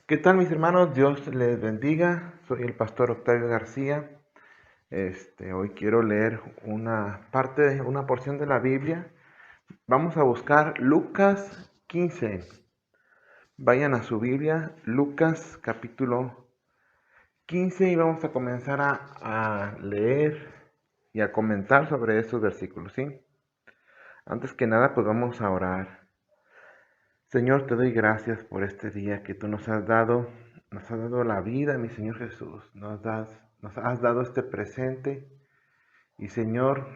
¿Qué tal, mis hermanos? Dios les bendiga. Soy el pastor Octavio García. Hoy quiero leer una porción de la Biblia. Vamos a buscar Lucas 15. Vayan a su Biblia, Lucas capítulo 15, y vamos a comenzar a leer y a comentar sobre estos versículos, ¿sí? Antes que nada, pues vamos a orar. Señor, te doy gracias por este día que tú nos has dado la vida, mi Señor Jesús, nos has dado este presente y Señor,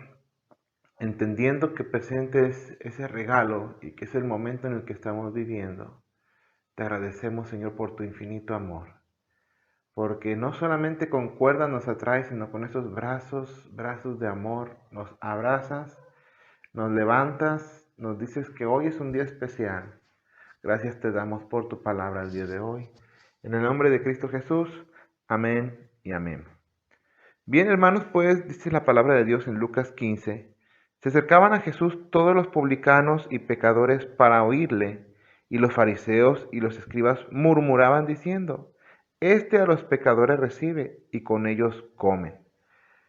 entendiendo que presente es ese regalo y que es el momento en el que estamos viviendo, te agradecemos, Señor, por tu infinito amor, porque no solamente con cuerdas nos atraes, sino con esos brazos de amor, nos abrazas, nos levantas, nos dices que hoy es un día especial. Gracias te damos por tu palabra el día de hoy. En el nombre de Cristo Jesús, amén y amén. Bien, hermanos, pues dice la palabra de Dios en Lucas 15. Se acercaban a Jesús todos los publicanos y pecadores para oírle, y los fariseos y los escribas murmuraban diciendo, Este a los pecadores recibe y con ellos come.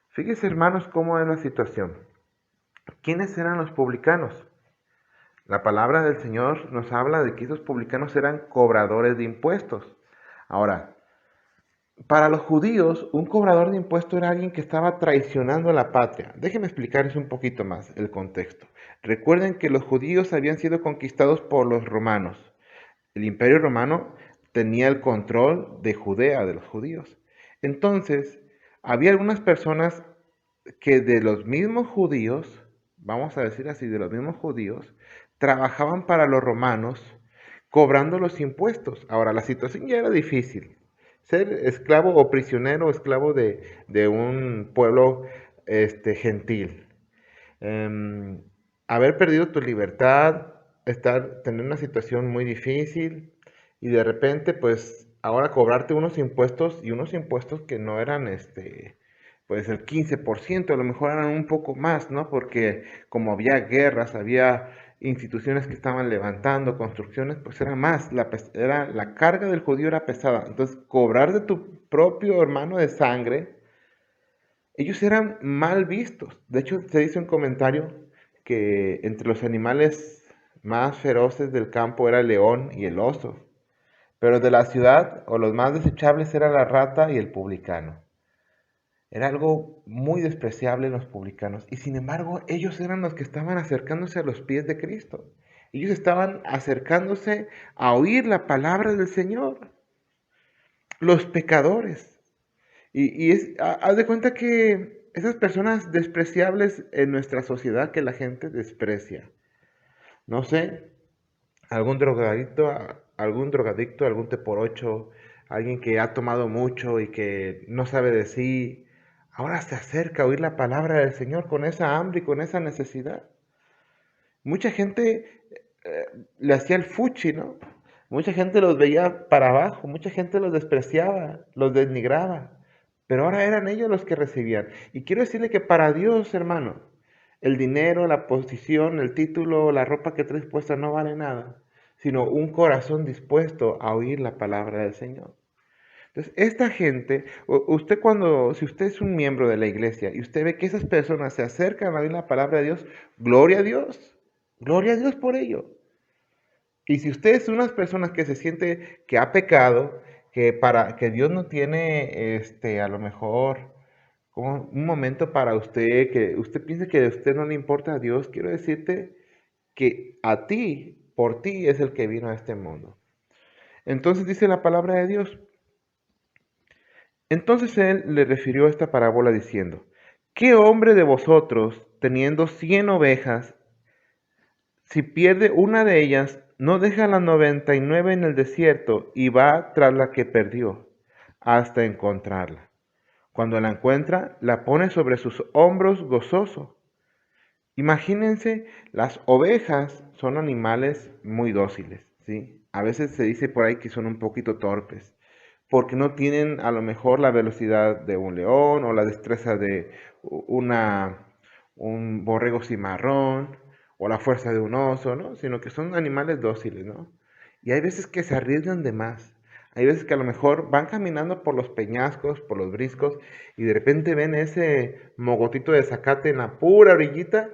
Fíjense, hermanos, cómo es la situación. ¿Quiénes eran los publicanos? La palabra del Señor nos habla de que esos publicanos eran cobradores de impuestos. Ahora, para los judíos, un cobrador de impuestos era alguien que estaba traicionando a la patria. Déjenme explicarles un poquito más el contexto. Recuerden que los judíos habían sido conquistados por los romanos. El imperio romano tenía el control de Judea, de los judíos. Entonces, había algunas personas que de los mismos judíos, vamos a decir así, de los mismos judíos, trabajaban para los romanos cobrando los impuestos. Ahora, la situación ya era difícil. Ser esclavo o prisionero, esclavo de un pueblo gentil. Em, Haber perdido tu libertad, tener una situación muy difícil y de repente, pues, ahora cobrarte unos impuestos y unos impuestos que no eran, pues el 15%, a lo mejor eran un poco más, ¿no? Porque como había guerras, había instituciones que estaban levantando, construcciones, pues era más, la carga del judío era pesada. Entonces, cobrar de tu propio hermano de sangre, ellos eran mal vistos. De hecho, se dice un comentario que entre los animales más feroces del campo era el león y el oso, pero de la ciudad o los más desechables era la rata y el publicano. Era algo muy despreciable en los publicanos y sin embargo ellos eran los que estaban acercándose a los pies de Cristo. Ellos estaban acercándose a oír la palabra del Señor. Los pecadores. Haz de cuenta que esas personas despreciables en nuestra sociedad que la gente desprecia. No sé, algún drogadicto, algún teporocho, alguien que ha tomado mucho y que no sabe de sí, ahora se acerca a oír la palabra del Señor con esa hambre y con esa necesidad. Mucha gente eh, le hacía el fuchi, ¿no? Mucha gente los veía para abajo, mucha gente los despreciaba, los denigraba, pero ahora eran ellos los que recibían. Y quiero decirle que para Dios, hermano, el dinero, la posición, el título, la ropa que traes puesta no vale nada, sino un corazón dispuesto a oír la palabra del Señor. Entonces, esta gente, si usted es un miembro de la iglesia y usted ve que esas personas se acercan a oír la palabra de Dios, gloria a Dios por ello. Y si usted es una persona que se siente que ha pecado, que Dios no tiene, a lo mejor, como un momento para usted, que usted piensa que a usted no le importa a Dios, quiero decirte que a ti, por ti es el que vino a este mundo. Entonces dice la palabra de Dios. Entonces él le refirió esta parábola diciendo, ¿qué hombre de vosotros, teniendo 100 ovejas, si pierde una de ellas, no deja las 99 en el desierto y va tras la que perdió, hasta encontrarla? Cuando la encuentra, la pone sobre sus hombros gozoso. Imagínense, las ovejas son animales muy dóciles, ¿sí? A veces se dice por ahí que son un poquito torpes, porque no tienen a lo mejor la velocidad de un león o la destreza de una, un borrego cimarrón o la fuerza de un oso, ¿no? Sino que son animales dóciles, ¿no? Y hay veces que se arriesgan de más. Hay veces que a lo mejor van caminando por los peñascos, por los briscos, y de repente ven ese mogotito de zacate en la pura orillita,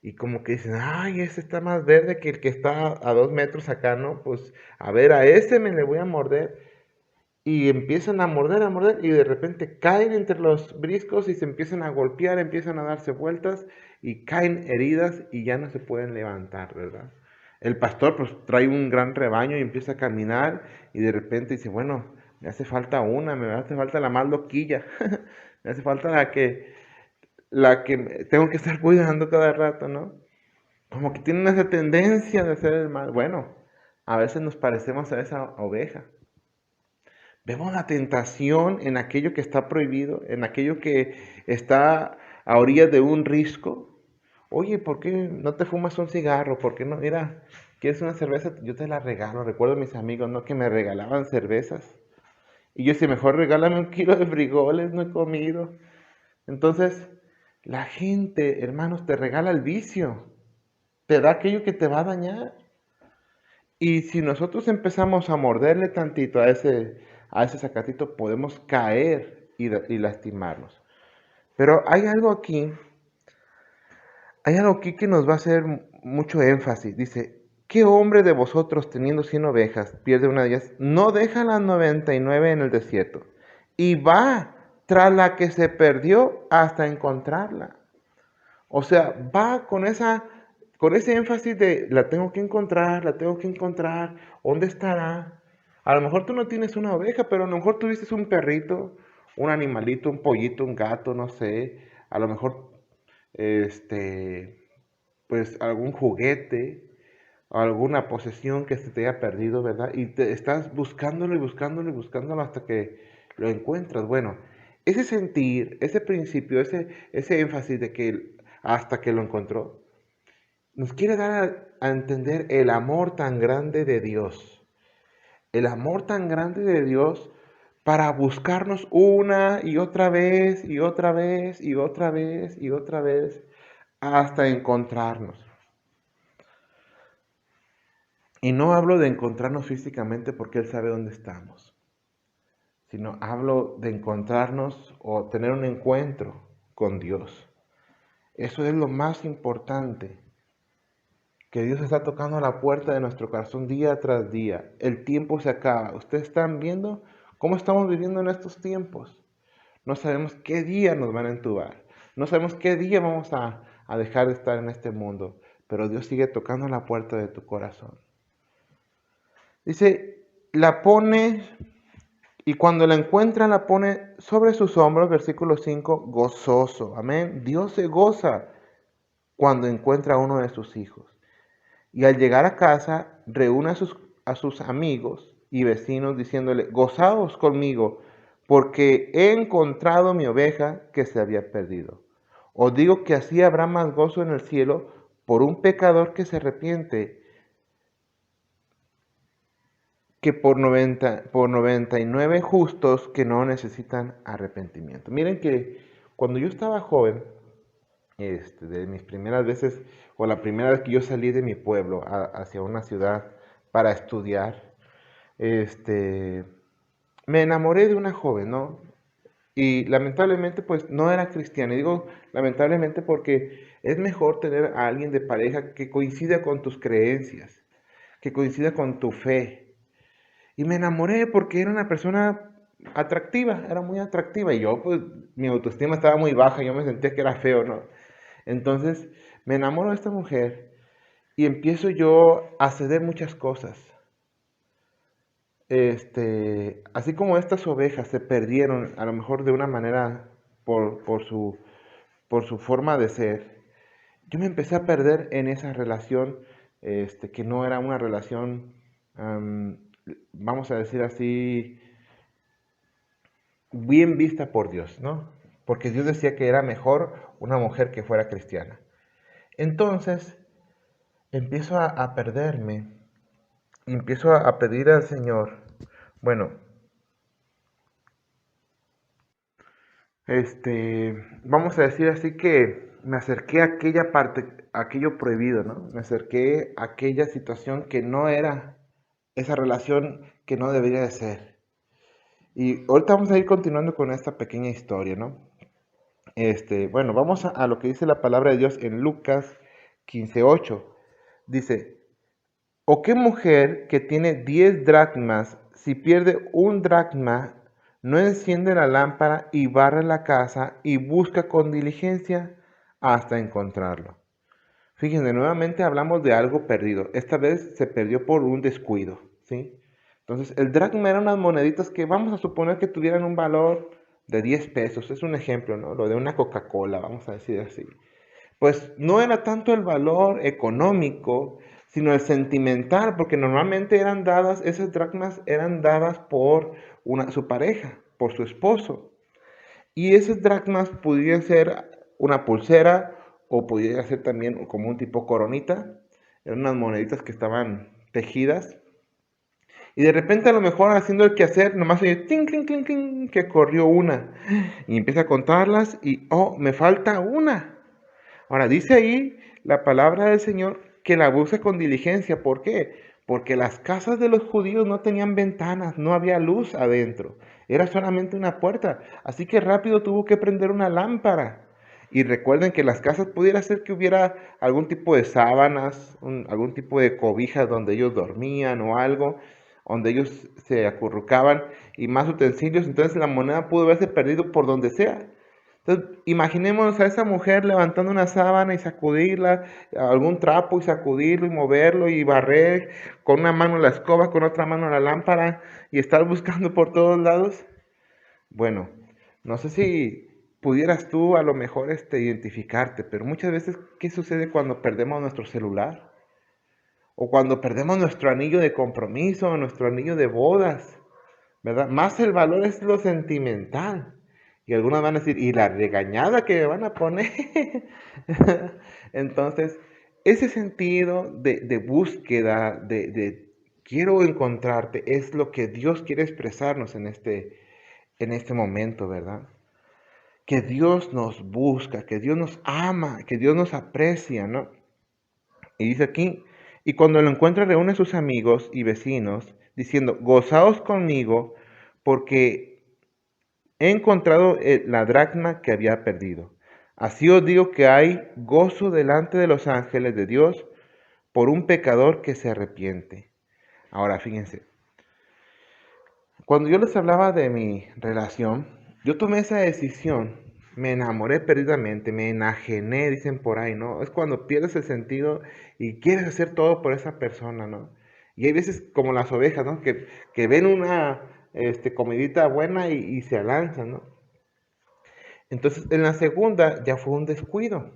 y como que dicen, ay, ese está más verde que el que está a 2 metros acá, ¿no? Pues a ver, a ese me le voy a morder. Y empiezan a morder, y de repente caen entre los briscos y se empiezan a golpear, empiezan a darse vueltas y caen heridas y ya no se pueden levantar, ¿verdad? El pastor pues trae un gran rebaño y empieza a caminar y de repente dice, bueno, me hace falta una, me hace falta la más loquilla, me hace falta la que tengo que estar cuidando cada rato, ¿no? Como que tienen esa tendencia de hacer el mal. Bueno, a veces nos parecemos a esa oveja. Vemos la tentación en aquello que está prohibido, en aquello que está a orillas de un risco. Oye, ¿por qué no te fumas un cigarro? ¿Por qué no? Mira, ¿quieres una cerveza? Yo te la regalo. Recuerdo a mis amigos, ¿no? Que me regalaban cervezas. Y yo decía, mejor regálame un kilo de frijoles, no he comido. Entonces, la gente, hermanos, te regala el vicio. Te da aquello que te va a dañar. Y si nosotros empezamos a morderle tantito a ese zacatito, podemos caer y lastimarnos. Pero hay algo aquí que nos va a hacer mucho énfasis. Dice, ¿qué hombre de vosotros teniendo 100 ovejas pierde una de ellas? No deja las 99 en el desierto y va tras la que se perdió hasta encontrarla. O sea, va con ese énfasis de la tengo que encontrar, ¿dónde estará? A lo mejor tú no tienes una oveja, pero a lo mejor tuviste un perrito, un animalito, un pollito, un gato, no sé. A lo mejor, pues algún juguete, alguna posesión que se te haya perdido, ¿verdad? Y te estás buscándolo y buscándolo y buscándolo hasta que lo encuentras. Bueno, ese sentir, ese principio, ese énfasis de que hasta que lo encontró, nos quiere dar a entender el amor tan grande de Dios. El amor tan grande de Dios para buscarnos una y otra vez y otra vez y otra vez y otra vez hasta encontrarnos. Y no hablo de encontrarnos físicamente porque Él sabe dónde estamos, sino hablo de encontrarnos o tener un encuentro con Dios. Eso es lo más importante, que Dios está tocando a la puerta de nuestro corazón día tras día. El tiempo se acaba. Ustedes están viendo cómo estamos viviendo en estos tiempos. No sabemos qué día nos van a entubar. No sabemos qué día vamos a dejar de estar en este mundo. Pero Dios sigue tocando a la puerta de tu corazón. Dice, la pone y cuando la encuentra la pone sobre sus hombros, versículo 5, gozoso. Amén. Dios se goza cuando encuentra a uno de sus hijos. Y al llegar a casa, reúne a sus amigos y vecinos diciéndole, gozaos conmigo, porque he encontrado mi oveja que se había perdido. Os digo que así habrá más gozo en el cielo por un pecador que se arrepiente que por 99 justos que no necesitan arrepentimiento. Miren que cuando yo estaba joven, de mis primeras veces, o la primera vez que yo salí de mi pueblo hacia una ciudad para estudiar, este, me enamoré de una joven, ¿no? Y lamentablemente, pues no era cristiana. Y digo lamentablemente porque es mejor tener a alguien de pareja que coincida con tus creencias, que coincida con tu fe. Y me enamoré porque era una persona atractiva, era muy atractiva. Y yo, pues, mi autoestima estaba muy baja, yo me sentía que era feo, ¿no? Entonces, me enamoro de esta mujer y empiezo yo a ceder muchas cosas. Así como estas ovejas se perdieron, a lo mejor de una manera por su forma de ser, yo me empecé a perder en esa relación, que no era una relación, vamos a decir así, bien vista por Dios, ¿no? Porque Dios decía que era mejor una mujer que fuera cristiana. Entonces, empiezo a perderme y empiezo a pedir al Señor, bueno, vamos a decir así que me acerqué a aquella parte, a aquello prohibido, ¿no? Me acerqué a aquella situación que no era esa relación que no debería de ser. Y ahorita vamos a ir continuando con esta pequeña historia, ¿no? Bueno, vamos a lo que dice la palabra de Dios en Lucas 15:8. Dice, ¿o qué mujer que tiene 10 dracmas, si pierde un dracma, no enciende la lámpara y barre la casa y busca con diligencia hasta encontrarlo? Fíjense, nuevamente hablamos de algo perdido. Esta vez se perdió por un descuido, ¿sí? Entonces, el dracma eran unas moneditas que vamos a suponer que tuvieran un valor de 10 pesos. Es un ejemplo, ¿no? Lo de una Coca-Cola, vamos a decir así. Pues no era tanto el valor económico, sino el sentimental, porque normalmente eran dadas, esas dracmas eran dadas por su pareja, por su esposo. Y esas dracmas podían ser una pulsera o podía ser también como un tipo coronita. Eran unas moneditas que estaban tejidas. Y de repente a lo mejor haciendo el quehacer, nomás oye, ting, ting, ting, ting, que corrió una. Y empieza a contarlas y, oh, me falta una. Ahora, dice ahí la palabra del Señor que la busca con diligencia. ¿Por qué? Porque las casas de los judíos no tenían ventanas, no había luz adentro. Era solamente una puerta. Así que rápido tuvo que prender una lámpara. Y recuerden que las casas pudiera ser que hubiera algún tipo de sábanas, algún tipo de cobijas donde ellos dormían o algo, donde ellos se acurrucaban y más utensilios. Entonces la moneda pudo haberse perdido por donde sea. Entonces, imaginemos a esa mujer levantando una sábana y sacudirla, algún trapo y sacudirlo y moverlo y barrer con una mano la escoba, con otra mano la lámpara y estar buscando por todos lados. Bueno, no sé si pudieras tú a lo mejor identificarte, pero muchas veces, ¿qué sucede cuando perdemos nuestro celular? O cuando perdemos nuestro anillo de compromiso, nuestro anillo de bodas, ¿verdad? Más el valor es lo sentimental. Y algunos van a decir, ¿y la regañada que me van a poner? Entonces, ese sentido de búsqueda, de quiero encontrarte, es lo que Dios quiere expresarnos en este momento, ¿verdad? Que Dios nos busca, que Dios nos ama, que Dios nos aprecia, ¿no? Y dice aquí, y cuando lo encuentra reúne a sus amigos y vecinos, diciendo, gozaos conmigo, porque he encontrado la dracma que había perdido. Así os digo que hay gozo delante de los ángeles de Dios por un pecador que se arrepiente. Ahora, fíjense, cuando yo les hablaba de mi relación, yo tomé esa decisión, me enamoré perdidamente, me enajené, dicen por ahí, ¿no? Es cuando pierdes el sentido y quieres hacer todo por esa persona, ¿no? Y hay veces como las ovejas, ¿no? Que ven una comidita buena y se lanzan, ¿no? Entonces, en la segunda ya fue un descuido.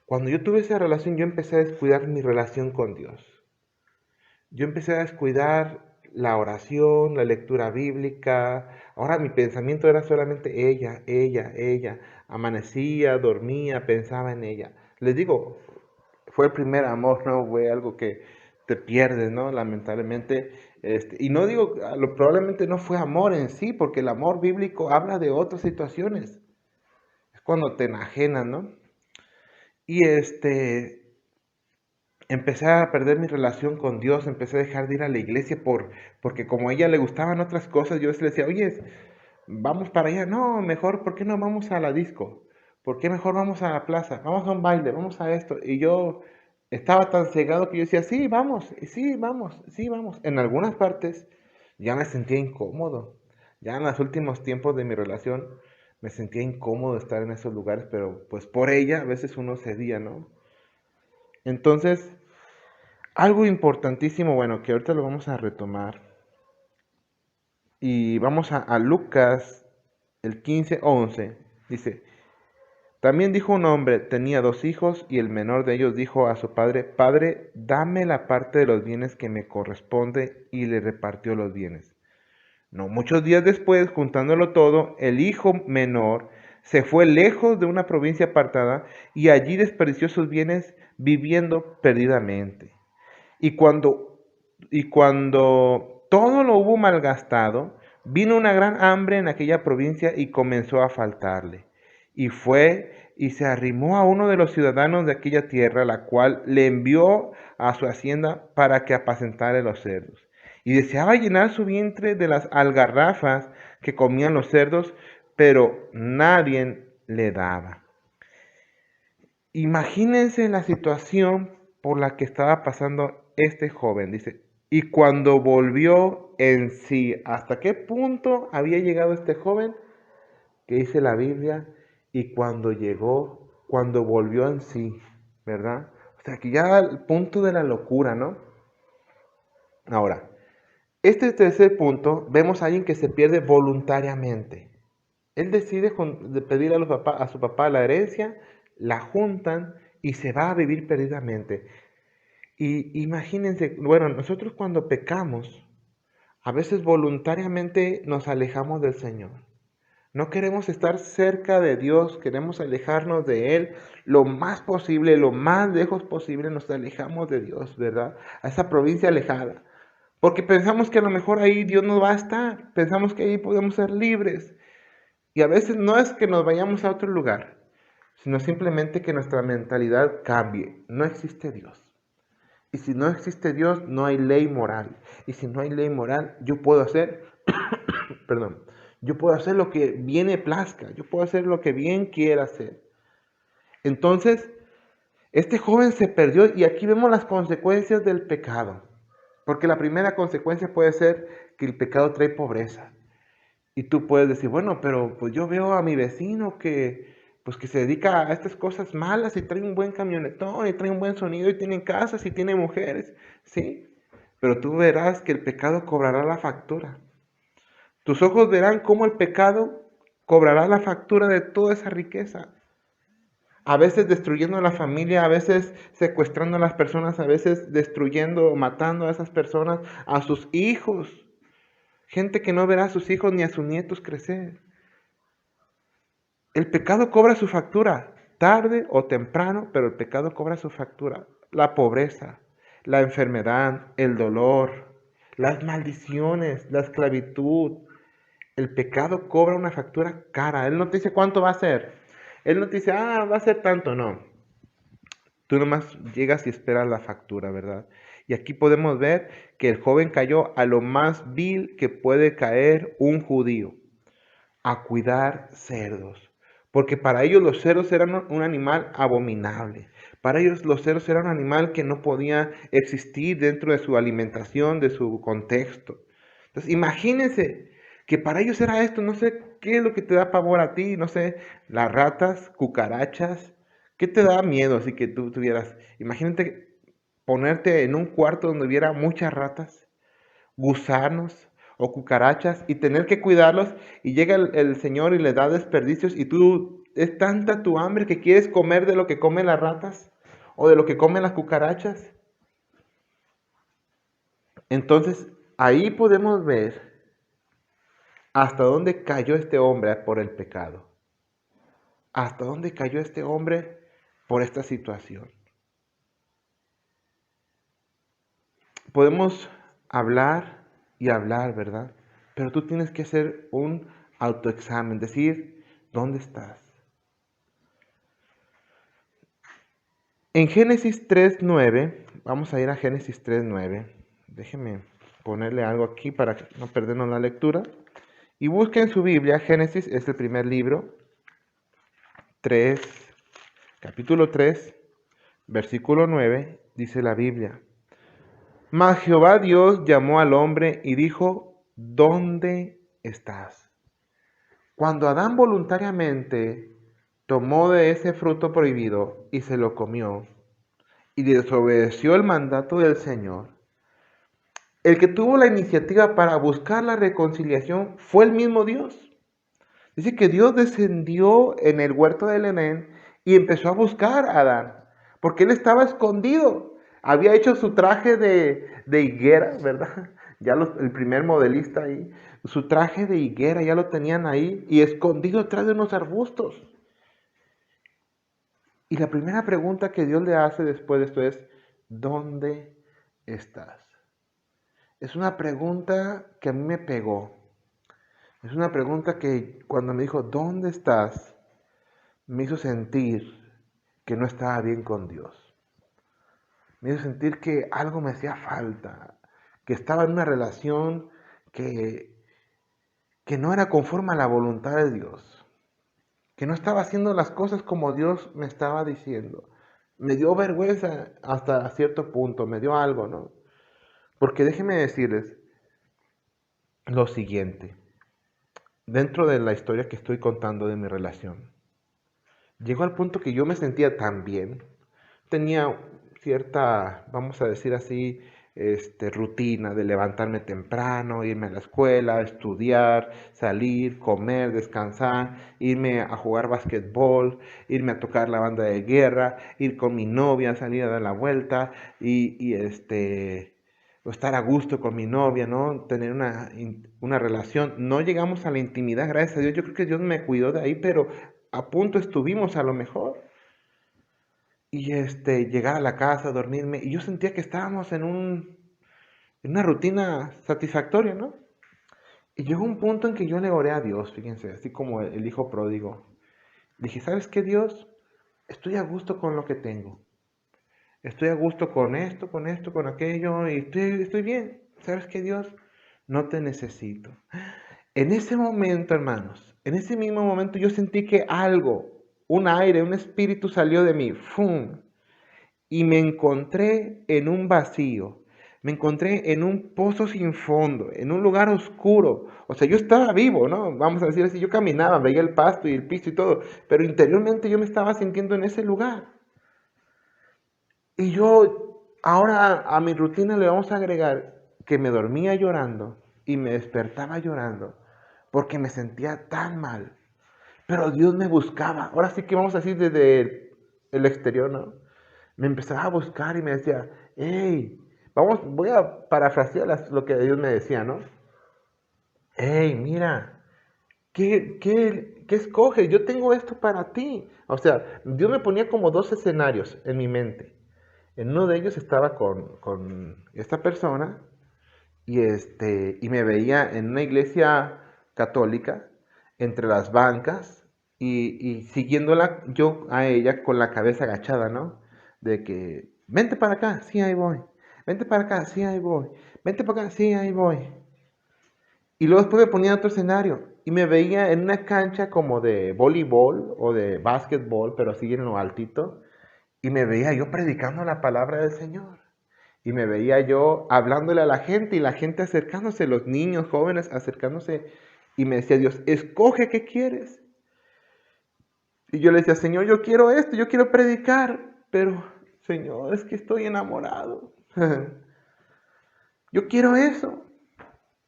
Cuando yo tuve esa relación, yo empecé a descuidar mi relación con Dios. Yo empecé a descuidar la oración, la lectura bíblica. Ahora mi pensamiento era solamente ella, ella, ella. Amanecía, dormía, pensaba en ella. Les digo, fue el primer amor, ¿no? Fue algo que te pierdes, ¿no? Lamentablemente. Y no digo, probablemente no fue amor en sí, porque el amor bíblico habla de otras situaciones. Es cuando te enajenas, ¿no? Y empecé a perder mi relación con Dios, empecé a dejar de ir a la iglesia porque como a ella le gustaban otras cosas, yo a veces le decía, oye, vamos para allá, no, mejor, ¿por qué no vamos a la disco? ¿Por qué mejor vamos a la plaza? Vamos a un baile, vamos a esto. Y yo estaba tan cegado que yo decía, sí, vamos, sí, vamos, sí, vamos. En algunas partes ya me sentía incómodo. Ya en los últimos tiempos de mi relación me sentía incómodo estar en esos lugares, pero pues por ella a veces uno cedía, ¿no? Entonces, algo importantísimo, bueno, que ahorita lo vamos a retomar. Y vamos a Lucas, el 15:11. Dice, también dijo un hombre, tenía 2 hijos, y el menor de ellos dijo a su padre, Padre, dame la parte de los bienes que me corresponde, y le repartió los bienes. No muchos días después, juntándolo todo, el hijo menor se fue lejos de una provincia apartada, y allí desperdició sus bienes viviendo perdidamente. Y cuando todo lo hubo malgastado, vino una gran hambre en aquella provincia y comenzó a faltarle. Y fue y se arrimó a uno de los ciudadanos de aquella tierra, la cual le envió a su hacienda para que apacentara los cerdos. y deseaba llenar su vientre de las algarrafas que comían los cerdos, pero nadie le daba. Imagínense la situación por la que estaba pasando este joven. Dice, y cuando volvió en sí, ¿hasta qué punto había llegado este joven? Que dice la Biblia, y cuando volvió en sí, ¿verdad? O sea, que ya al punto de la locura, ¿no? Ahora, este tercer punto, vemos a alguien que se pierde voluntariamente. Él decide pedir a su papá la herencia, la juntan y se va a vivir perdidamente. Y imagínense, bueno, nosotros cuando pecamos, a veces voluntariamente nos alejamos del Señor. No queremos estar cerca de Dios, queremos alejarnos de Él lo más posible, lo más lejos posible nos alejamos de Dios, ¿verdad? A esa provincia alejada. Porque pensamos que a lo mejor ahí Dios no va a estar, pensamos que ahí podemos ser libres. Y a veces no es que nos vayamos a otro lugar, sino simplemente que nuestra mentalidad cambie. No existe Dios. Y si no existe Dios, no hay ley moral. Y si no hay ley moral, yo puedo hacer, perdón, yo puedo hacer lo que bien me plazca, yo puedo hacer lo que bien quiera hacer. Entonces, este joven se perdió y aquí vemos las consecuencias del pecado. Porque la primera consecuencia puede ser que el pecado trae pobreza. Y tú puedes decir, bueno, pero pues yo veo a mi vecino que se dedica a estas cosas malas y trae un buen camionetón y trae un buen sonido y tiene casas y tiene mujeres, ¿sí? Pero tú verás que el pecado cobrará la factura. Tus ojos verán cómo el pecado cobrará la factura de toda esa riqueza. A veces destruyendo a la familia, a veces secuestrando a las personas, a veces destruyendo o matando a esas personas, a sus hijos. Gente que no verá a sus hijos ni a sus nietos crecer. El pecado cobra su factura, tarde o temprano, pero el pecado cobra su factura. La pobreza, la enfermedad, el dolor, las maldiciones, la esclavitud. El pecado cobra una factura cara. Él no te dice cuánto va a ser. Él no te dice, va a ser tanto, no. Tú nomás llegas y esperas la factura, ¿verdad? Y aquí podemos ver que el joven cayó a lo más vil que puede caer un judío, a cuidar cerdos. Porque para ellos los cerdos eran un animal abominable. Para ellos los cerdos eran un animal que no podía existir dentro de su alimentación, de su contexto. Entonces imagínense que para ellos era esto, no sé qué es lo que te da pavor a ti, no sé, las ratas, cucarachas, ¿qué te da miedo así que tú tuvieras? Imagínate ponerte en un cuarto donde hubiera muchas ratas, gusanos o cucarachas y tener que cuidarlos y llega el Señor y le da desperdicios y tú es tanta tu hambre que quieres comer de lo que comen las ratas o de lo que comen las cucarachas. Entonces ahí podemos ver hasta dónde cayó este hombre por el pecado. Hasta dónde cayó este hombre por esta situación. Podemos hablar y hablar, ¿verdad? Pero tú tienes que hacer un autoexamen, decir, ¿dónde estás? En Génesis 3:9, vamos a ir a Génesis 3:9. Déjenme ponerle algo aquí para no perdernos la lectura. Y busquen su Biblia, Génesis es el primer libro, 3, capítulo 3, versículo 9, dice la Biblia. Mas Jehová Dios llamó al hombre y dijo, ¿dónde estás? Cuando Adán voluntariamente tomó de ese fruto prohibido y se lo comió y desobedeció el mandato del Señor, el que tuvo la iniciativa para buscar la reconciliación fue el mismo Dios. Dice que Dios descendió en el huerto del Edén y empezó a buscar a Adán, porque él estaba escondido. Había hecho su traje de higuera, ¿verdad? El primer modelista ahí, su traje de higuera ya lo tenían ahí y escondido detrás de unos arbustos. Y la primera pregunta que Dios le hace después de esto es, ¿dónde estás? Es una pregunta que a mí me pegó. Es una pregunta que cuando me dijo, ¿dónde estás? Me hizo sentir que no estaba bien con Dios. Me hizo sentir que algo me hacía falta, que estaba en una relación que, que no era conforme a la voluntad de Dios, que no estaba haciendo las cosas como Dios me estaba diciendo. Me dio vergüenza hasta cierto punto, me dio algo, ¿no? Porque déjenme decirles lo siguiente, dentro de la historia que estoy contando de mi relación. Llegó al punto que yo me sentía tan bien, tenía cierta, vamos a decir así, rutina de levantarme temprano, irme a la escuela, estudiar, salir, comer, descansar, irme a jugar basquetbol, irme a tocar la banda de guerra, ir con mi novia, salir a dar la vuelta o estar a gusto con mi novia, ¿no? Tener una relación. No llegamos a la intimidad, gracias a Dios. Yo creo que Dios me cuidó de ahí, pero a punto estuvimos a lo mejor. Y llegar a la casa, dormirme, y yo sentía que estábamos en una rutina satisfactoria, ¿no? Y llegó un punto en que yo le oré a Dios, fíjense, así como el hijo pródigo. Dije, ¿sabes qué, Dios? Estoy a gusto con lo que tengo. Estoy a gusto con esto, con aquello, y estoy bien. ¿Sabes qué, Dios? No te necesito. En ese momento, hermanos, en ese mismo momento yo sentí que algo, un aire, un espíritu salió de mí. ¡Fum! Y me encontré en un vacío, me encontré en un pozo sin fondo, en un lugar oscuro. O sea, yo estaba vivo, ¿no? Vamos a decir así, yo caminaba, veía el pasto y el piso y todo, pero interiormente yo me estaba sintiendo en ese lugar. Y yo ahora a mi rutina le vamos a agregar que me dormía llorando y me despertaba llorando porque me sentía tan mal. Pero Dios me buscaba. Ahora sí que vamos a decir desde el exterior, ¿no? Me empezaba a buscar y me decía, hey, voy a parafrasear lo que Dios me decía, ¿no? Hey, mira, ¿qué escoges? Yo tengo esto para ti. O sea, Dios me ponía como dos escenarios en mi mente. En uno de ellos estaba con esta persona y me veía en una iglesia católica, entre las bancas, y siguiéndola yo a ella con la cabeza agachada, ¿no? De que, vente para acá, sí, ahí voy. Vente para acá, sí, ahí voy. Vente para acá, sí, ahí voy. Y luego después me ponía en otro escenario y me veía en una cancha como de voleibol o de básquetbol, pero así en lo altito, y me veía yo predicando la palabra del Señor. Y me veía yo hablándole a la gente y la gente acercándose, los niños, jóvenes acercándose. Y me decía Dios, escoge qué quieres. Y yo le decía, Señor, yo quiero esto, yo quiero predicar. Pero, Señor, es que estoy enamorado. Yo quiero eso.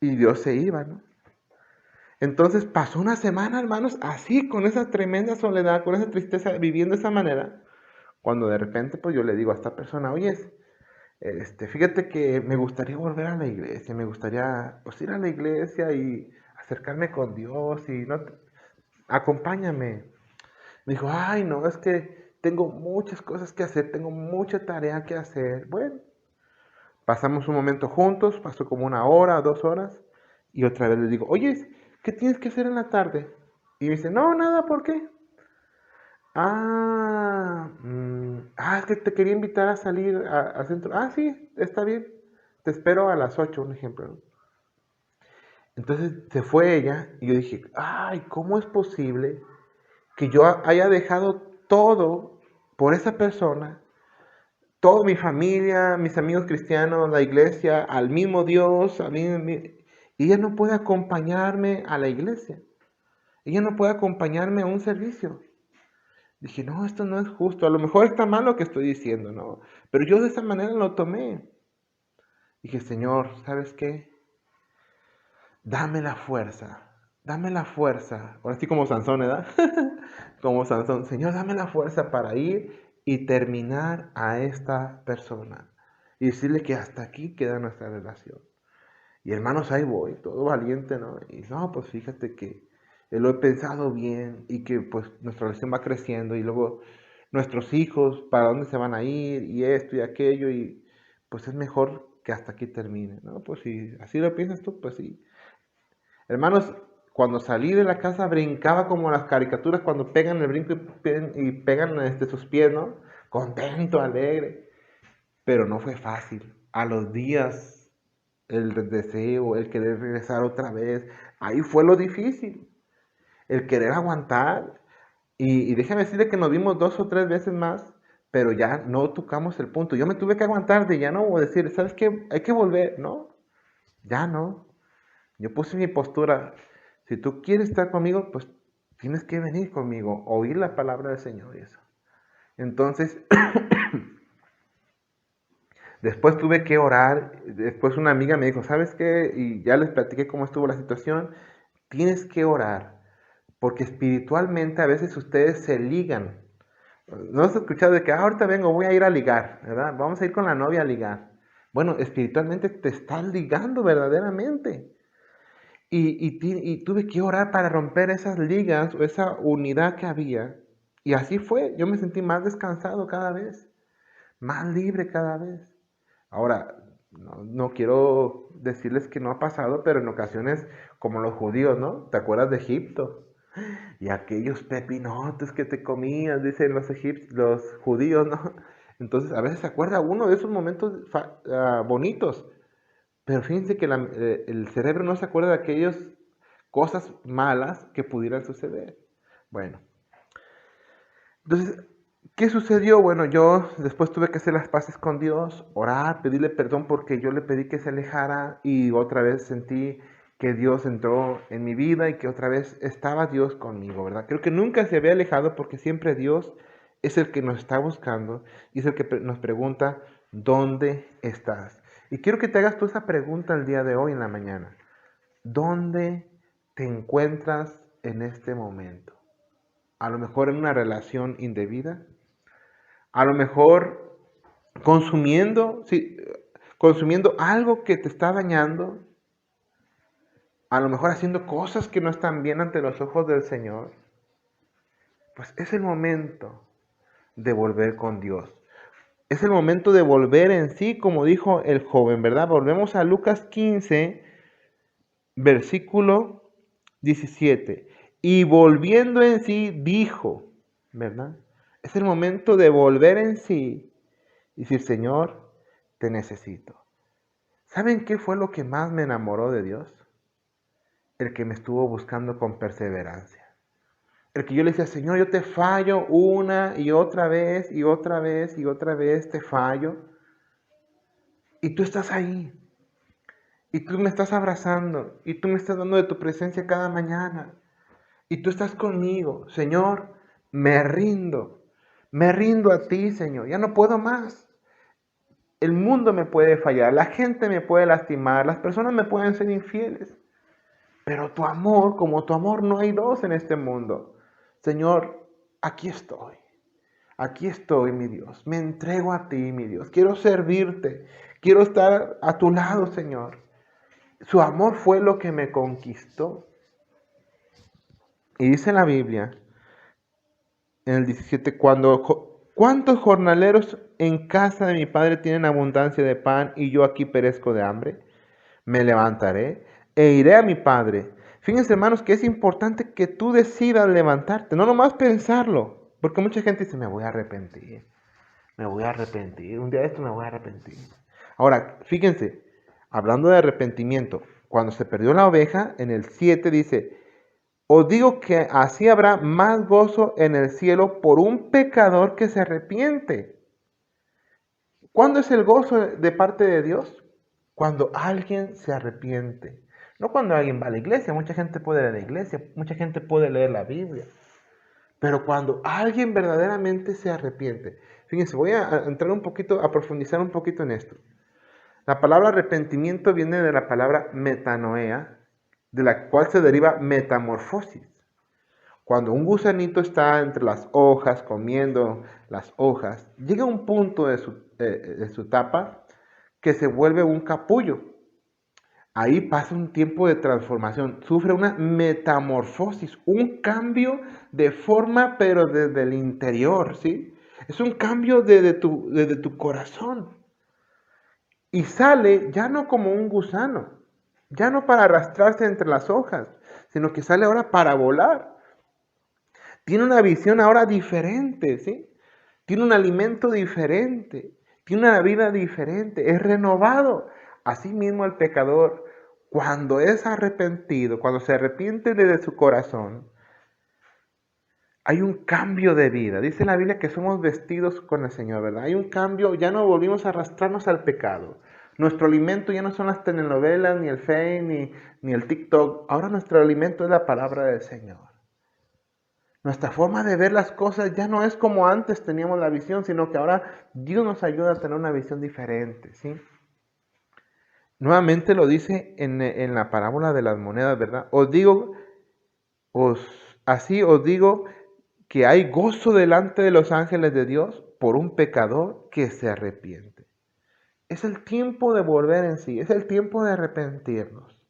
Y Dios se iba, ¿no? Entonces pasó una semana, hermanos, así, con esa tremenda soledad, con esa tristeza, viviendo de esa manera. Cuando de repente, pues yo le digo a esta persona, oye, fíjate que me gustaría volver a la iglesia, me gustaría pues, ir a la iglesia y acercarme con Dios y no, acompáñame. Me dijo, ay, no, es que tengo muchas cosas que hacer, tengo mucha tarea que hacer. Bueno, pasamos un momento juntos, pasó como una hora, 2 horas, y otra vez le digo, oye, ¿qué tienes que hacer en la tarde? Y me dice, no, nada, ¿por qué? Es que te quería invitar a salir al centro. Ah, sí, está bien. Te espero a las 8, un ejemplo, ¿no? Entonces se fue ella y yo dije, ay, ¿cómo es posible que yo haya dejado todo por esa persona? Toda mi familia, mis amigos cristianos, la iglesia, al mismo Dios, y ella no puede acompañarme a la iglesia. Ella no puede acompañarme a un servicio. Dije, no, esto no es justo. A lo mejor está mal lo que estoy diciendo, ¿no? Pero yo de esa manera lo tomé. Dije, Señor, ¿sabes qué? Dame la fuerza. Dame la fuerza. Ahora sí como Sansón, ¿verdad? Como Sansón. Señor, dame la fuerza para ir y terminar a esta persona. Y decirle que hasta aquí queda nuestra relación. Y hermanos, ahí voy, todo valiente, ¿no? Y no, pues fíjate que lo he pensado bien y que pues nuestra relación va creciendo y luego nuestros hijos, para dónde se van a ir y esto y aquello y pues es mejor que hasta aquí termine, ¿no? Pues si así lo piensas tú, pues sí. Hermanos, cuando salí de la casa brincaba como las caricaturas cuando pegan el brinco y pegan sus pies, ¿no? Contento, alegre. Pero no fue fácil. A los días el deseo, el querer regresar otra vez. Ahí fue lo difícil, el querer aguantar. Y déjame decirle que nos vimos 2 o 3 veces más, pero ya no tocamos el punto. Yo me tuve que aguantar de ya no decir, ¿sabes qué? Hay que volver, ¿no? Ya no. Yo puse mi postura. Si tú quieres estar conmigo, pues tienes que venir conmigo, oír la palabra del Señor y eso. Entonces, después tuve que orar. Después una amiga me dijo, ¿sabes qué? Y ya les platiqué cómo estuvo la situación. Tienes que orar, porque espiritualmente a veces ustedes se ligan. ¿No has escuchado de que ahorita vengo, voy a ir a ligar, ¿verdad? Vamos a ir con la novia a ligar. Bueno, espiritualmente te estás ligando verdaderamente. Y tuve que orar para romper esas ligas o esa unidad que había. Y así fue. Yo me sentí más descansado cada vez, más libre cada vez. Ahora, no quiero decirles que no ha pasado, pero en ocasiones, como los judíos, ¿no? ¿Te acuerdas de Egipto? Y aquellos pepinotes que te comías, dicen los egipcios, los judíos, ¿no? Entonces, a veces se acuerda uno de esos momentos bonitos, pero fíjense que el cerebro no se acuerda de aquellas cosas malas que pudieran suceder. Bueno, entonces, ¿qué sucedió? Bueno, yo después tuve que hacer las paces con Dios, orar, pedirle perdón porque yo le pedí que se alejara y otra vez sentí que Dios entró en mi vida y que otra vez estaba Dios conmigo, ¿verdad? Creo que nunca se había alejado porque siempre Dios es el que nos está buscando y es el que nos pregunta, ¿dónde estás? Y quiero que te hagas tú esa pregunta el día de hoy en la mañana. ¿Dónde te encuentras en este momento? A lo mejor en una relación indebida, a lo mejor consumiendo, sí, consumiendo algo que te está dañando, a lo mejor haciendo cosas que no están bien ante los ojos del Señor. Pues es el momento de volver con Dios. Es el momento de volver en sí, como dijo el joven, ¿verdad? Volvemos a Lucas 15, versículo 17. Y volviendo en sí, dijo, ¿verdad? Es el momento de volver en sí y decir, Señor, te necesito. ¿Saben qué fue lo que más me enamoró de Dios? El que me estuvo buscando con perseverancia. El que yo le decía, Señor, yo te fallo una y otra vez y otra vez y otra vez te fallo. Y tú estás ahí. Y tú me estás abrazando. Y tú me estás dando de tu presencia cada mañana. Y tú estás conmigo. Señor, me rindo. Me rindo a ti, Señor. Ya no puedo más. El mundo me puede fallar. La gente me puede lastimar. Las personas me pueden ser infieles. Pero tu amor, como tu amor, no hay dos en este mundo. Señor, aquí estoy. Aquí estoy, mi Dios. Me entrego a ti, mi Dios. Quiero servirte. Quiero estar a tu lado, Señor. Su amor fue lo que me conquistó. Y dice la Biblia, en el 17, ¿cuántos jornaleros en casa de mi padre tienen abundancia de pan y yo aquí perezco de hambre? Me levantaré e iré a mi padre. Fíjense, hermanos, que es importante que tú decidas levantarte, no nomás pensarlo, porque mucha gente dice, me voy a arrepentir, un día de esto me voy a arrepentir. Ahora, fíjense, hablando de arrepentimiento, cuando se perdió la oveja, en el 7 dice, os digo que así habrá más gozo en el cielo por un pecador que se arrepiente. ¿Cuándo es el gozo de parte de Dios? Cuando alguien se arrepiente. No cuando alguien va a la iglesia. Mucha gente puede ir a la iglesia, mucha gente puede leer la Biblia. Pero cuando alguien verdaderamente se arrepiente. Fíjense, voy a entrar un poquito, a profundizar un poquito en esto. La palabra arrepentimiento viene de la palabra metanoia, de la cual se deriva metamorfosis. Cuando un gusanito está entre las hojas, comiendo las hojas, llega un punto de su etapa que se vuelve un capullo. Ahí pasa un tiempo de transformación, sufre una metamorfosis, un cambio de forma, pero desde el interior, ¿sí? Es un cambio desde tu corazón. Y sale ya no como un gusano, ya no para arrastrarse entre las hojas, sino que sale ahora para volar. Tiene una visión ahora diferente, ¿sí? Tiene un alimento diferente, tiene una vida diferente, es renovado. Asimismo el pecador, cuando es arrepentido, cuando se arrepiente desde su corazón, hay un cambio de vida. Dice la Biblia que somos vestidos con el Señor, ¿verdad? Hay un cambio, ya no volvimos a arrastrarnos al pecado. Nuestro alimento ya no son las telenovelas, ni el Face, ni el TikTok. Ahora nuestro alimento es la palabra del Señor. Nuestra forma de ver las cosas ya no es como antes teníamos la visión, sino que ahora Dios nos ayuda a tener una visión diferente, ¿sí? Nuevamente lo dice en la parábola de las monedas, ¿verdad? Así os digo que hay gozo delante de los ángeles de Dios por un pecador que se arrepiente. Es el tiempo de volver en sí, es el tiempo de arrepentirnos.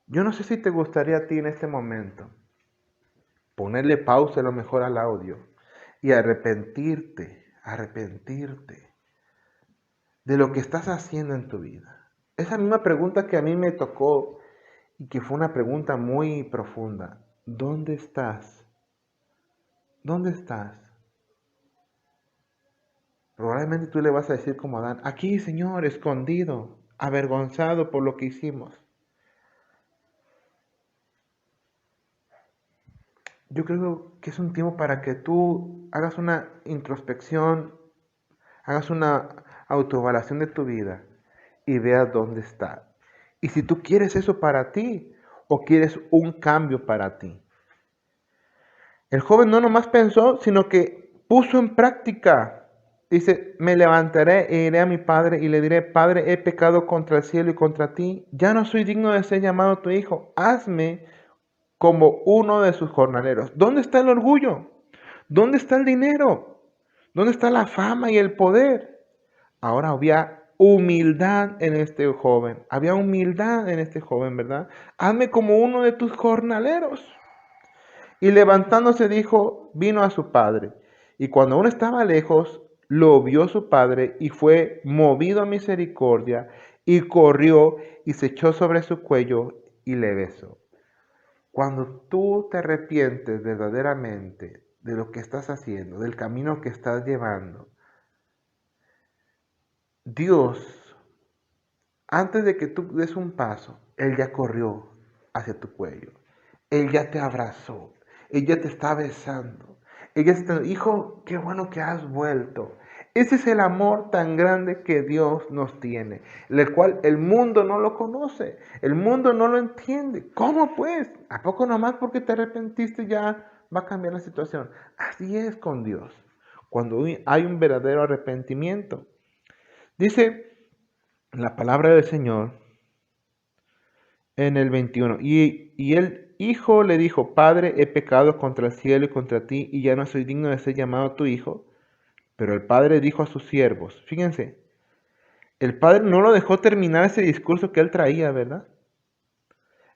Yo no sé si te gustaría a ti en este momento ponerle pausa a lo mejor al audio y arrepentirte de lo que estás haciendo en tu vida. Esa misma pregunta que a mí me tocó y que fue una pregunta muy profunda. ¿Dónde estás? ¿Dónde estás? Probablemente tú le vas a decir como Adán, aquí, Señor, escondido, avergonzado por lo que hicimos. Yo creo que es un tiempo para que tú hagas una introspección, hagas una autoevaluación de tu vida y veas dónde está. Y si tú quieres eso para ti o quieres un cambio para ti. El joven no nomás pensó, sino que puso en práctica. Dice, me levantaré e iré a mi padre y le diré, Padre, he pecado contra el cielo y contra ti. Ya no soy digno de ser llamado tu hijo. Hazme como uno de sus jornaleros. ¿Dónde está el orgullo? ¿Dónde está el dinero? ¿Dónde está la fama y el poder? Ahora había humildad en este joven. Había humildad en este joven, ¿verdad? Hazme como uno de tus jornaleros. Y levantándose dijo, vino a su padre. Y cuando aún estaba lejos, lo vio su padre y fue movido a misericordia y corrió y se echó sobre su cuello y le besó. Cuando tú te arrepientes verdaderamente de lo que estás haciendo, del camino que estás llevando, Dios, antes de que tú des un paso, Él ya corrió hacia tu cuello. Él ya te abrazó. Él ya te está besando. Ella está, hijo, qué bueno que has vuelto. Ese es el amor tan grande que Dios nos tiene, el cual el mundo no lo conoce, el mundo no lo entiende. ¿Cómo pues? ¿A poco nomás porque te arrepentiste ya va a cambiar la situación? Así es con Dios, cuando hay un verdadero arrepentimiento. Dice la palabra del Señor en el 21. Y el hijo le dijo, Padre, he pecado contra el cielo y contra ti, y ya no soy digno de ser llamado tu hijo. Pero el padre dijo a sus siervos, fíjense, el padre no lo dejó terminar ese discurso que él traía, ¿verdad?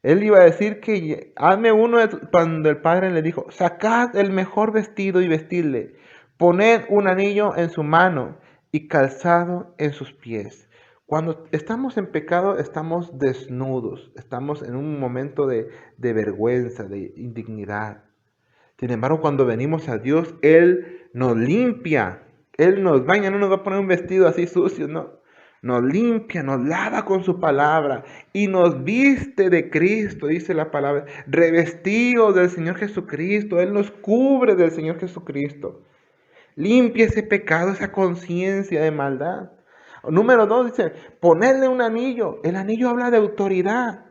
Él iba a decir que hazme uno cuando el padre le dijo, sacad el mejor vestido y vestidle, poned un anillo en su mano y calzado en sus pies. Cuando estamos en pecado estamos desnudos, estamos en un momento de vergüenza, de indignidad. Sin embargo, cuando venimos a Dios, Él nos limpia, Él nos baña, no nos va a poner un vestido así sucio, no. Nos limpia, nos lava con su palabra y nos viste de Cristo, dice la palabra, revestidos del Señor Jesucristo, Él nos cubre del Señor Jesucristo. Limpia ese pecado, esa conciencia de maldad. Número 2 dice, ponerle un anillo. El anillo habla de autoridad.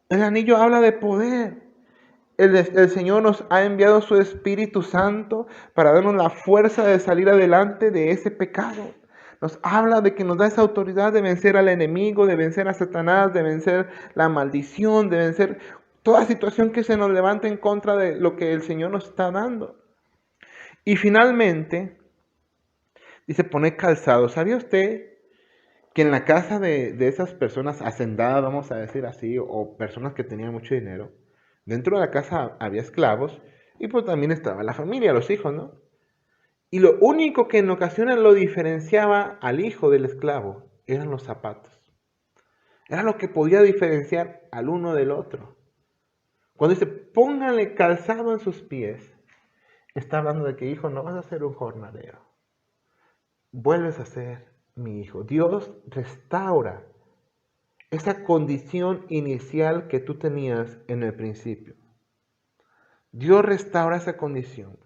El anillo habla de poder. El Señor nos ha enviado su Espíritu Santo para darnos la fuerza de salir adelante de ese pecado. Nos habla de que nos da esa autoridad de vencer al enemigo, de vencer a Satanás, de vencer la maldición, de vencer toda situación que se nos levante en contra de lo que el Señor nos está dando. Y finalmente, dice poner calzado. ¿Sabía usted que en la casa de esas personas hacendadas, vamos a decir así, o personas que tenían mucho dinero, dentro de la casa había esclavos y pues también estaba la familia, los hijos, ¿no? Y lo único que en ocasiones lo diferenciaba al hijo del esclavo eran los zapatos. Era lo que podía diferenciar al uno del otro. Cuando dice, pónganle calzado en sus pies, está hablando de que, hijo, no vas a ser un jornalero. Vuelves a ser mi hijo. Dios restaura esa condición inicial que tú tenías en el principio. Dios restaura esa condición.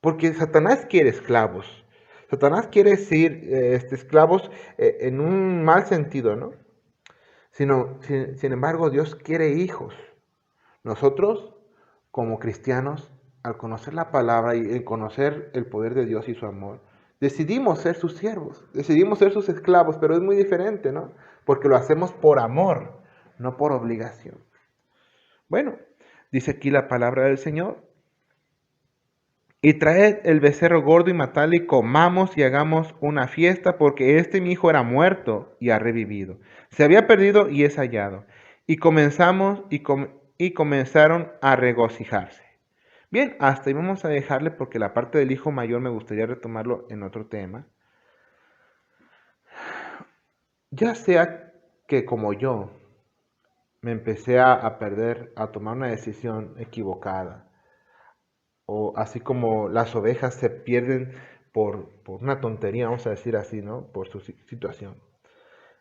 Porque Satanás quiere esclavos. Satanás quiere decir esclavos en un mal sentido, ¿no? Sin embargo, Dios quiere hijos. Nosotros, como cristianos, al conocer la palabra y al conocer el poder de Dios y su amor, decidimos ser sus siervos, decidimos ser sus esclavos, pero es muy diferente, ¿no? Porque lo hacemos por amor, no por obligación. Bueno, dice aquí la palabra del Señor. Y traed el becerro gordo y matadle y comamos y hagamos una fiesta, porque mi hijo era muerto y ha revivido. Se había perdido y es hallado. Y y comenzaron a regocijarse. Bien, hasta ahí vamos a dejarle porque la parte del hijo mayor me gustaría retomarlo en otro tema. Ya sea que como yo me empecé a perder, a tomar una decisión equivocada, o así como las ovejas se pierden por una tontería, vamos a decir así, ¿no? Por su situación.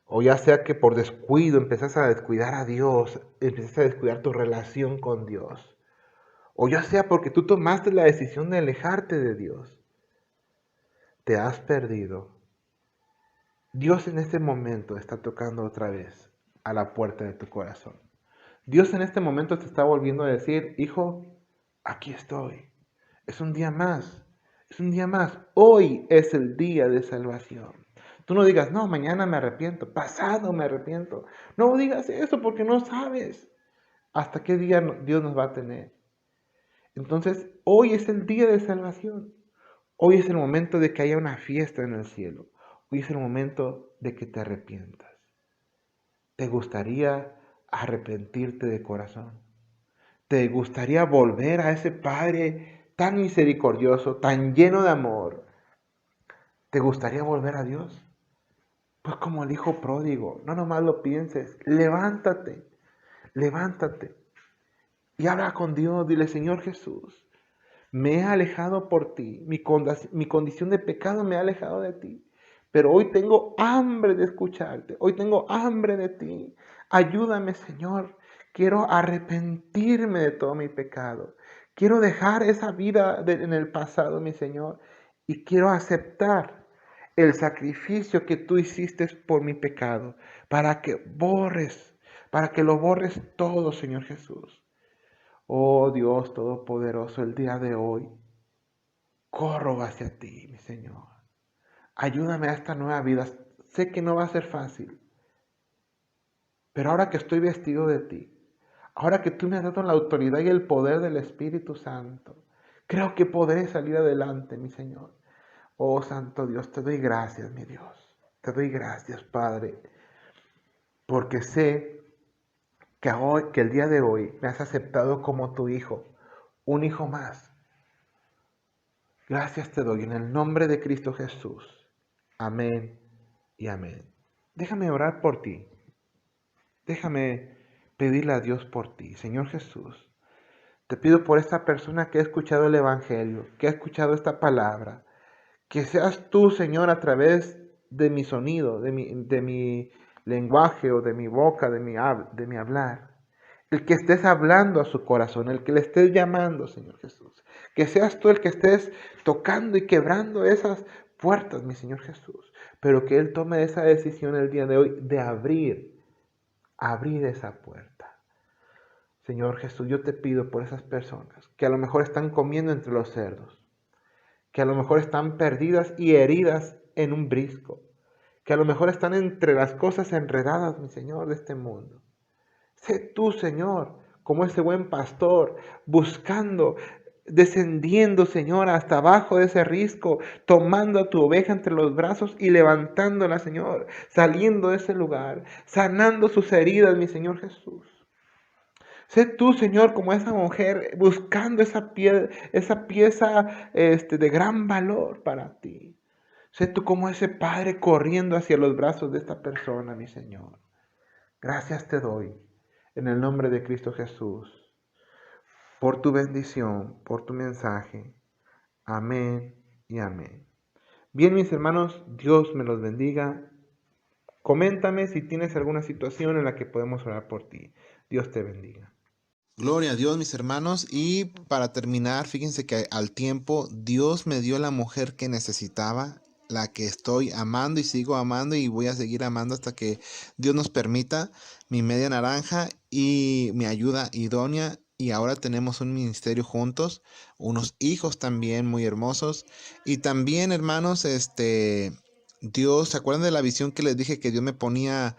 O ya sea que por descuido empezás a descuidar a Dios, empiezas a descuidar tu relación con Dios. O ya sea porque tú tomaste la decisión de alejarte de Dios. Te has perdido. Dios en este momento está tocando otra vez a la puerta de tu corazón. Dios en este momento te está volviendo a decir, hijo, aquí estoy. Es un día más. Es un día más. Hoy es el día de salvación. Tú no digas, no, mañana me arrepiento, pasado me arrepiento. No digas eso porque no sabes hasta qué día Dios nos va a tener. Entonces, hoy es el día de salvación. Hoy es el momento de que haya una fiesta en el cielo. Hoy es el momento de que te arrepientas. ¿Te gustaría arrepentirte de corazón? ¿Te gustaría volver a ese Padre tan misericordioso, tan lleno de amor? ¿Te gustaría volver a Dios? Pues como el hijo pródigo, no nomás lo pienses, levántate, levántate y habla con Dios, dile, Señor Jesús, me he alejado por ti, mi condición de pecado me ha alejado de ti, pero hoy tengo hambre de escucharte, hoy tengo hambre de ti, ayúdame Señor, quiero arrepentirme de todo mi pecado, quiero dejar esa vida en el pasado, mi Señor, y quiero aceptar el sacrificio que tú hiciste por mi pecado, para que lo borres todo, Señor Jesús. Oh Dios Todopoderoso, el día de hoy, corro hacia ti, mi Señor. Ayúdame a esta nueva vida. Sé que no va a ser fácil, pero ahora que estoy vestido de ti, ahora que tú me has dado la autoridad y el poder del Espíritu Santo, creo que podré salir adelante, mi Señor. Oh Santo Dios, te doy gracias, mi Dios. Te doy gracias, Padre, porque sé que el día de hoy me has aceptado como tu hijo, un hijo más. Gracias te doy en el nombre de Cristo Jesús. Amén y amén. Déjame orar por ti. Déjame pedirle a Dios por ti. Señor Jesús, te pido por esta persona que ha escuchado el Evangelio, que ha escuchado esta palabra, que seas tú, Señor, a través de mi sonido, de mi lenguaje o de mi boca, de mi hablar. El que estés hablando a su corazón, el que le estés llamando, Señor Jesús. Que seas tú el que estés tocando y quebrando esas puertas, mi Señor Jesús. Pero que Él tome esa decisión el día de hoy de abrir esa puerta. Señor Jesús, yo te pido por esas personas que a lo mejor están comiendo entre los cerdos, que a lo mejor están perdidas y heridas en un brisco, que a lo mejor están entre las cosas enredadas, mi Señor, de este mundo. Sé tú, Señor, como ese buen pastor, buscando, descendiendo, Señor, hasta abajo de ese risco, tomando a tu oveja entre los brazos y levantándola, Señor, saliendo de ese lugar, sanando sus heridas, mi Señor Jesús. Sé tú, Señor, como esa mujer, buscando esa pieza de gran valor para ti. Sé tú como ese padre corriendo hacia los brazos de esta persona, mi Señor. Gracias te doy en el nombre de Cristo Jesús por tu bendición, por tu mensaje. Amén y amén. Bien, mis hermanos, Dios me los bendiga. Coméntame si tienes alguna situación en la que podemos orar por ti. Dios te bendiga. Gloria a Dios, mis hermanos. Y para terminar, fíjense que al tiempo Dios me dio la mujer que necesitaba, la que estoy amando y sigo amando y voy a seguir amando hasta que Dios nos permita, mi media naranja y mi ayuda idónea. Y ahora tenemos un ministerio juntos, unos hijos también muy hermosos. Y también, hermanos, Dios, ¿se acuerdan de la visión que les dije que Dios me ponía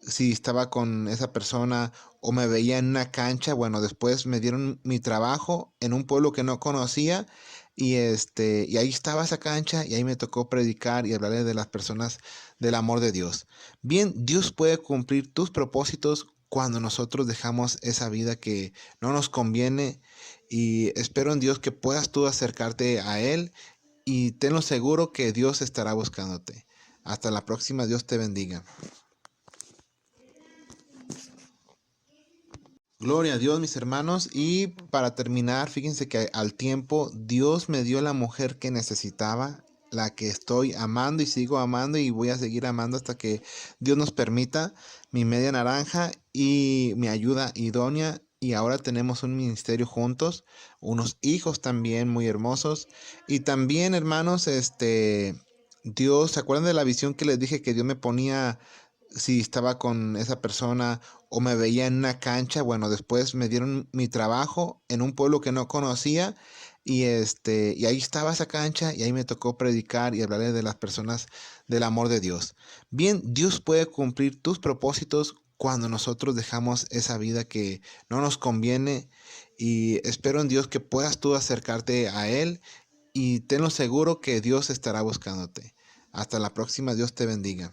si estaba con esa persona o me veía en una cancha? Bueno, después me dieron mi trabajo en un pueblo que no conocía y ahí estaba esa cancha y ahí me tocó predicar y hablarle de las personas del amor de Dios. Bien, Dios puede cumplir tus propósitos cuando nosotros dejamos esa vida que no nos conviene, y espero en Dios que puedas tú acercarte a Él y tenlo seguro que Dios estará buscándote. Hasta la próxima, Dios te bendiga. Gloria a Dios, mis hermanos. Y para terminar, fíjense que al tiempo Dios me dio la mujer que necesitaba, la que estoy amando y sigo amando y voy a seguir amando hasta que Dios nos permita, mi media naranja y mi ayuda idónea. Y ahora tenemos un ministerio juntos, unos hijos también muy hermosos. Y también, hermanos, Dios, ¿se acuerdan de la visión que les dije que Dios me ponía si estaba con esa persona o me veía en una cancha? Bueno, después me dieron mi trabajo en un pueblo que no conocía y ahí estaba esa cancha y ahí me tocó predicar y hablarle de las personas del amor de Dios. Bien, Dios puede cumplir tus propósitos cuando nosotros dejamos esa vida que no nos conviene, y espero en Dios que puedas tú acercarte a Él y tenlo seguro que Dios estará buscándote. Hasta la próxima, Dios te bendiga.